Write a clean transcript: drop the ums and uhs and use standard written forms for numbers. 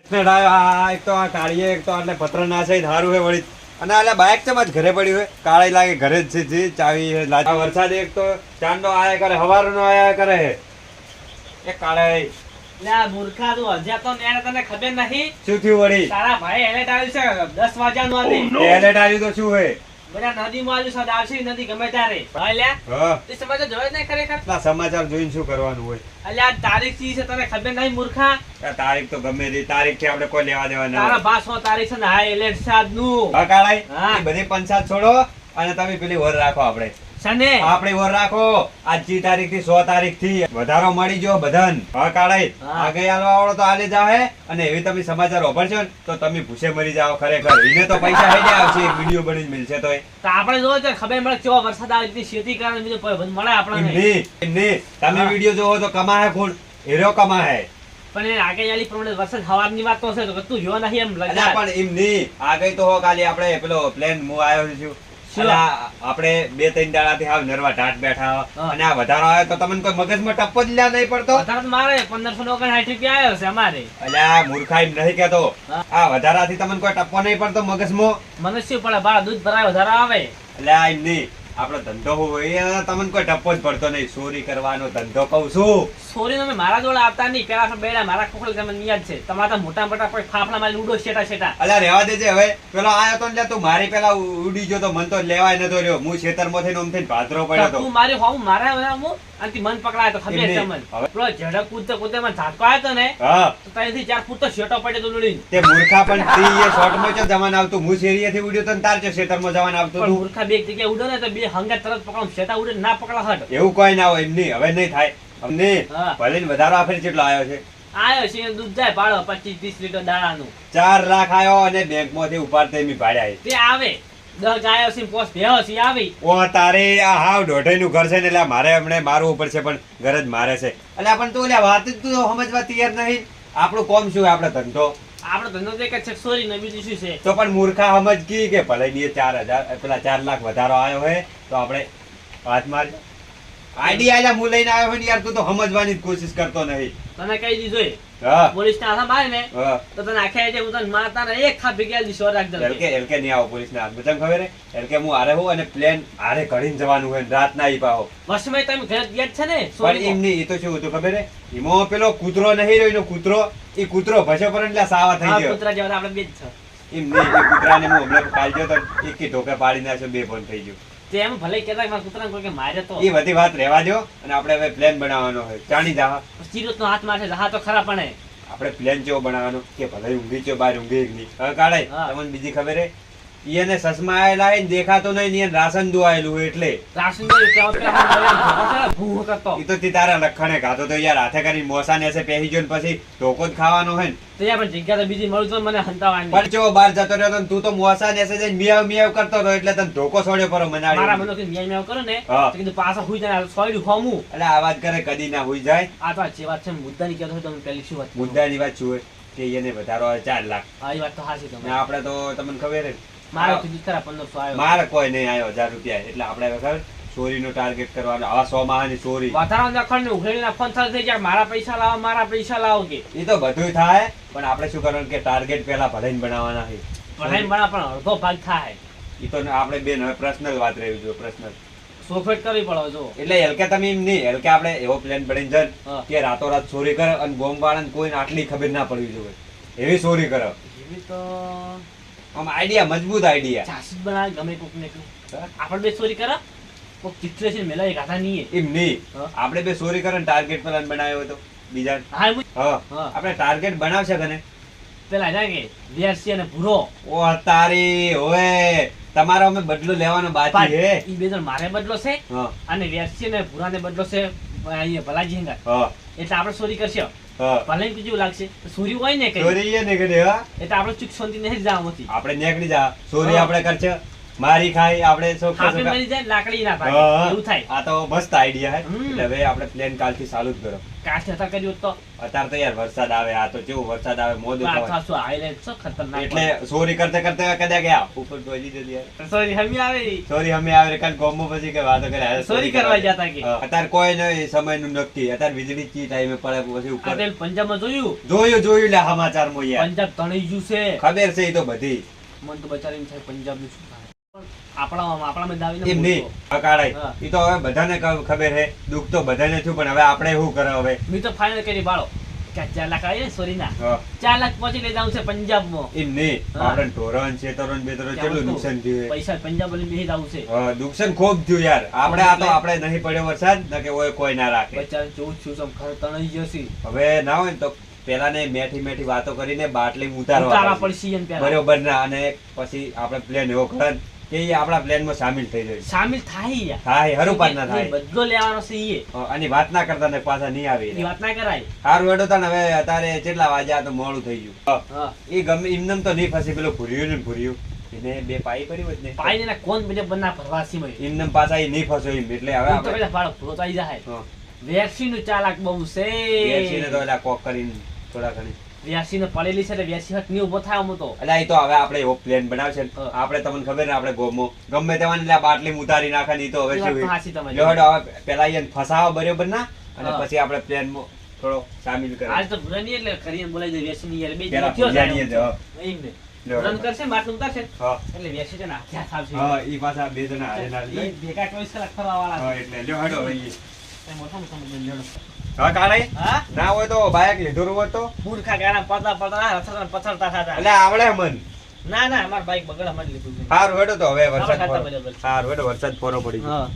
એક તો આ કાળીએ એક તો એટલે પત્ર ના છે ધારું હે વળી અને આલે બાઇક ચમ જ ઘરે પડ્યું હે કાળી લાગે ઘરે જ છે જી ચાવી હે આ વરસાદ એક તો ચાંદો આયા કરે હવારનો આયા કરે હે એ કાળે લા મૂર્ખા તું હજ્યા તો ને તને ખબર નહીં શું થયું વળી તારા ભાઈ એલર્ટ આવ્યું છે 10 વાગ્યાનું હતી એલર્ટ આવ્યું તો શું હે બધા નદીમાં આવ્યું છે દાવસી નદી ગમે ત્યારે ભાઈ લે હા તે સમાચાર જોયો જ નહીં ખરેખર આ સમાચાર જોઈને શું કરવાનું હોય અલ્યા આ તારીખ ચી છે તને ખબર નહીં મૂર્ખા આ તારીખ તો ગમે તે તારીખ થી આપણે કોઈ લેવા દેવા ના તારા બાસો તારીખ છે ને હા એલર્ટ છે આજનું હા કાળાઈ હા. એ બધી પંચાયત છોડો અને તમે પેલી વર રાખો આપણે સને આપણી વર રાખો આજની તારીખ થી 100 તારીખ થી વધારો મળી ગયો બધાને હા કાળાઈ હા. આગે આલવા વાળો તો આલે જાહે અને એવી તમે સમાચાર ઓભળશો ને તો તમે ભૂસે મરી જાઓ ખરેખર એને તો પૈસા હેડે આવશે એક વિડિયો બનીને મળશે તો તો આપણે જોવો છે ખબર મળે કેવો વરસાદ આવે છે ખેતી કરે બીજું મળે આપણને એમની તમે હા. વિડિયો જોવો તો કમાહે કોણ હીરો કમાહે પણ એ આગે આલી પ્રમાણે વરસાદ હવારની વાત તો છે તો તું જો નહીં એમ અલા લગા પણ એમની આગે તો હો કાલે આપણે પેલો પ્લેન મુ આવ્યો છું શું? અલા આપણે 2-3 દાડાથી હાવ નરવા ઢાટ બેઠા હા. અને આ વધારો આવ્યો તો તમને કોઈ મગજમાં ટપ્પો જ લ્યા નહીં પડતો વધારે તો મારે 1559 રૂપિયા આવ્યો છે અમારે અલ્યા મૂર્ખાઈ નહીં કેતો હા. આ વધારાથી તમને કોઈ ટપ્પો નહીં પડતો મગજમાં મને શું પડે બાર દૂધ ભરાય વધારે આવે અલ્યા એમ નહીં આપણો ધંધો હોય એ તમને કોઈ ટપ્પો જ પડતો નહીં ચોરી કરવાનો ધંધો કહું છું સોરી તમે મારા જોડે આવતા નહીં પેલા તો બેડા મારા ખોખલ તમને યાદ છે તમારા તો મોટા મોટા કોઈ ફાફડા મારી ઉડો શેટા અલ્યા રહેવા દેજે હવે પેલો આયો તો ને તું મારી પેલા ઉડી ગયો તો મન તો લેવાય નતો રહ્યો હું ખેતરમાં થઈને ઓમ થઈને ભાદરો પડ્યો તો તું મારી હોમ મારા હું અને મન પકડાય તો ખબર છે એમ મને નહીં. હવે- પેલો ઝડક કૂદતે મને ઝાટકો આવ્યો તો ને હા તો ત્યાંથી 4 ફૂટ તો શેટો પડ્યો તો ઉડીને. તે મૂર્ખા પણ તી એ શોર્ટમાં ચો જવાન આવતું હું શેરીએથી ઉડ્યો તો ને તાર ચો ખેતરમાં જવાન આવતું પણ તું મૂર્ખા બે એક જગ્યાએ ઉડો ને તો બે હંગાત તરત પકડો શેટા ઉડે ના પકડા હટ એવું કોઈ ના હોય એમ નહીં હવે નહીં થાય અમને હા. ભલે ને વધારો આફેર કેટલો આવ્યો છે આયો છે દૂધ જાય પાડો 25-30 લીટર દાણાનું 4 લાખ આવ્યો અને બેંકમાંથી ઉપાડતે મી ભાડ્યા છે. તે આવે 10 ગાયો છે પોસ ભેહો છે આવી ઓ તારે આ હાવ દોઢાઈનું ઘર છે ને એટલે મારે હમણે મારવું ઉપર છે પણ ઘર જ મારે છે એટલે પણ તું એટલે વાત જ તું સમજવા તૈયાર નહીં આપણું કોમ શું આપણે ધંધો આપણો ધંધો તો એક જ છે સોરી ને બીજું શું છે તો પણ મૂર્ખા સમજ કી કે ભલે ની 4000 પેલા 4 લાખ વધારો આવ્યો હોય તો આપણે હાથ માર આઈડિયા આલ્યા હું લઈને આવ્યો હોય ને યાર તું તો સમજવાની જ કોશિશ કરતો નહીં તને કહી દીધું હા પોલીસ ના હાથમાં આવે ને હા તો તને આખે આજે હું તને મારતા ને એક ખા ભેગી આલી સો રાખ દે એલકે નહીં આવો પોલીસ ના હાથ બચમ ખબર હે એલકે હું હારે હું અને પ્લેન હારે ઘડીને જવાનું હોય ને રાત ના ઈ પાહો વર્ષમાં તમે ઘરે ગયા જ છે ને પણ સોરી એમ નહીં એ તો શું હતું ખબર હે એમાં પેલો કૂતરો નહીં રહ્યો એનો કૂતરો એ કૂતરો ભસો પર એટલે સાવા થઈ ગયો કૂતરા જેવા આપણે બે જ છે એમ નહીં એ કૂતરાને હું હમણાં પાડ્યો તો એક ઢોકે પાડી નાખ્યો 2 ફોન થઈ ગયો તે એમ ભલે કહેતા કે મારા કૂતરાને કોઈ કે મારે તો એ બધી વાત રહેવા દો અને આપણે હવે પ્લાન બનાવવાનો હોય જાણી જા ચીરત નો હાથ મારશે હા તો ખરા પણ આપણે પ્લાન કેવો બનાવવાનો કે ભલે ઊંઘી ચો બાર ઊંઘી એક નહીં હવે કાઢાય હા. તમને બીજી ખબર હે ઈને સસમા આયેલા હે ને દેખાતો નહીં ને એને રાશન દુઆયેલું હોય એટલે રાશન નો કેવો પેલા ભૂ કરતો ઈ તો તી તારા લખણે ગાતો તો યાર હાથે કરી મોસાને એસે પહેરી ગયો ને પછી ધોકો જ ખાવાનો હે ને તો યાર પણ જગ્યા તો બીજી મળું તો મને હંતાવાની પણ ચો બહાર જતો રહ્યો તો ને તું તો મોસાને એસે જઈને મિયાવ મિયાવ કરતો હતો એટલે તને ધોકો છોડ્યો પરો મારા મનાડી મનો કે ન્યાય મેં કરો ને હા. તો કીધું પાછા હુઈ જાય સોયડું ખોમું એટલે આ વાત કરે કદી ના હોઈ જાય આ તો જે વાત છે મુદ્દાની કહેતો હોય તો પેલી શું વાત મુદ્દાની વાત શું હોય કે એને વધારો આવે 4 લાખ આ ઈ વાત તો હાચી ને તમે આપણે તો તમને ખબર હે ને, મારે કીધું ખરા 1500 આવ્યો મારે કોઈ નહીં આવ્યો 1000 રૂપિયા એટલે આપણે હવે ખબર ચોરીનો ટાર્ગેટ કરવાનો આવા 100 માહની ચોરી વધારા નખણ ને ઉઘેડીના ફોન થાય થઈ જાય મારા પૈસા લાવો કે એ તો બધું થાય પણ આપણે શું કરવાનું કે ટાર્ગેટ પહેલા ભલાઈને બનાવવાના છે ભલાઈ બના પણ અડધો ભાગ થાય એ તો આપણે બેન હવે પર્સનલ વાત રહી જો પર્સનલ સોફેટ કરવી પડે જો એટલે એલકે તમે એમ નહીં એલકે આપણે એવો પ્લાન બનાવીને જન હા. કે રાતોરાત ચોરી કરે અને બોમ્બ વાળાને કોઈને આટલી ખબર ના પડવી જોઈએ એવી ચોરી કરો એવી તો આમ આઈડિયા મજબૂત આઈડિયા જાસૂસ બનાવે ગમે કોક ને આપણે બે ચોરી કરા કોક ચિત્ર છે મેલા એક હાથા નહીં એમ નહીં હા. આપણે બે ચોરી કરે ટાર્ગેટ પ્લાન બનાવ્યો હતો બીજા હા એમ જ. હા હા. આપણે ટાર્ગેટ બનાવશે કને પેલા જાય કે વેરસી અને ભૂરો ઓ તારી ઓય તમારો અમે બદલો લેવાનો બાકી હે ઈ બે જણ મારે બદલો છે હા અને વેરસી અને ભૂરાને બદલો છે અહીંયા ભલાજી હંગાત હા એટલે આપણે ચોરી કરશે હા ભલે કેવું લાગશે ચોરી હોય ને કઈ ચોરી એ ને કરે હા એટલે આપણે ચૂક શાંતિ નહીં જવા નથી આપણે નીકળી જા ચોરી હા. આપણે કરશે મારી ખાઈ આપણે સોખા ખાપી સોખા. મરી જાય લાકડી ના ભાગે હા. એવું થાય આ તો મસ્ત આઈડિયા હે હમ. એટલે હવે આપણે પ્લાન કાલથી ચાલુ જ કરો. કાઠે હતા કર્યું હોત તો અત્યારે તો યાર વરસાદ આવે, આ તો કેવું વરસાદ આવે મોદું થવાય. પાછા શું highlight છે ખતરનાક એટલે ચોરી કરતે કરતે કદા ગયા ઉપર તો હજી જલ્દી યાર. સોરી હમી આવે ચોરી અમે આવે કાલ ગોમો પછી કે વાતો કરે હાલ ચોરી કરવા જતા કે હા, અત્યારે કોઈ નહીં સમયનું નક્કી. અત્યારે વીજળી ચી ટાઈમે પડે પછી ઉપર આ પેલ પંજાબમાં જોયું જોયું લે સમાચારમાં યાર. પંજાબ તણાઈ ગયું છે ખબર છે એ તો બધી મન તો બચારી એમ થાય પંજાબનું શું થાય આપણામાં દાવીને એમ નહીં બોલતો. અકાળાય હા. એ તો હવે બધાને ખબર છે દુઃખ તો બધાને થયું પણ હવે આપણે શું કરે હવે. મેં તો ફાઇનલ કરી બાળો કે 4 લાખ આવી ને સોરીના હા. 4 લાખ પહોંચી લઈ જાઉં છે પંજાબમાં એમ નહીં હા. આપણે ઢોરણ છેતરણ બેતરણ કેટલું નુકસાન થયું છે. પૈસા પંજાબ લઈને બેસી જાવું છે હા, નુકસાન ખૂબ થયું યાર. આપણે આ તો આપણે નહીં પડ્યો વરસાદ ન કે કોઈ ના રાખે. બચારા જોઉં છું સમ ઘર તણાઈ જશે હવે ના હોય ને તો પેલા ને મેઠી વાતો કરીને બાટલી ઉતારવા ઉતારવા પડશે એમ પહેલા. બરોબર ના અને પછી આપણે પ્લેન એવો કરે ને કે ઈ આપણા પ્લેનમાં સામેલ થઈ જાય. શામિલ થાય યાર. થાય હરુપાર ના એ થાય. બદલો લેવાનો છે ઈએ. અને વાત ના કરતા ને પાછા નહીં એ આવી. વાત ના કરાય સારું હેડો તને હવે અત્યારે કેટલા વાગ્યા તો મોડું થઈ ગયું. હા એ ગમે એમનેમ તો નહીં ફસી પેલું ભૂર્યું ને ભૂર્યું એને બે પાઈ પડી હોય જ ને પાઈને ના કોણ બીજે બના ભરવાસી માં એમનેમ પાછા એ નહીં ફસો એમ એટલે હવે તો આપણે પેલા બાળક ભૂલો તો આવી જાય હા. વેરસી નું 4 લાખ બહુ છે બેસીને તો એટલે કોક કરીને થોડા ઘણી વેરસી ને પડેલી છે એટલે વેરસી હટ ની ઉભો થાય આમ તો એટલે એ તો હવે આપણે એવો પ્લાન બનાવશે ને હા. આપણે તમને ખબર ને આપણે ગોમો ગમે તેવાને એટલે આ બાટલી ઉતારી નાખે ને ઈ તો હવે એ વાત શું તો હાચી તમારી. લ્યો હેડો હવે પેલા એને ફસાવો બરોબર ના અને હા. પછી આપણે પ્લાનમાં થોડો સામેલ કરે આજ તો ભૂરા નહીં એટલે કરીને બોલાઈ જાય વેરસી ની યાર બે પેલા થયો જાય ભૂજાનીએ જ, હા. એમ ને લ્યો રન હેડો. કરશે ને બાટલું ઉતારશે ને, હા એટલે વેરસી છે ને હાથે હાથ આવશે હા ઈ પાછા બે જણા હારે ના એ ભેગા 24 કલાક ફરવા વાળા હા છે. એટલે લ્યો હેડો હવે ઈ. એ મોટા મોટા મોટા લેણો. હા કાળાઈ હા ના હોય તો બાઇક લીધું હોય તો મૂર્ખા ગાના પડતા પડતા રથડા પથરતા થતા. એટલે આવડે મન ના ના અમાર બાઈક બગડ અમારે લીધું છે સારું હેડો તો હવે આપણે ખાતા વરસાદ બરાબર છે. સારું હેડો વરસાદ પોરો પડી ગયો હા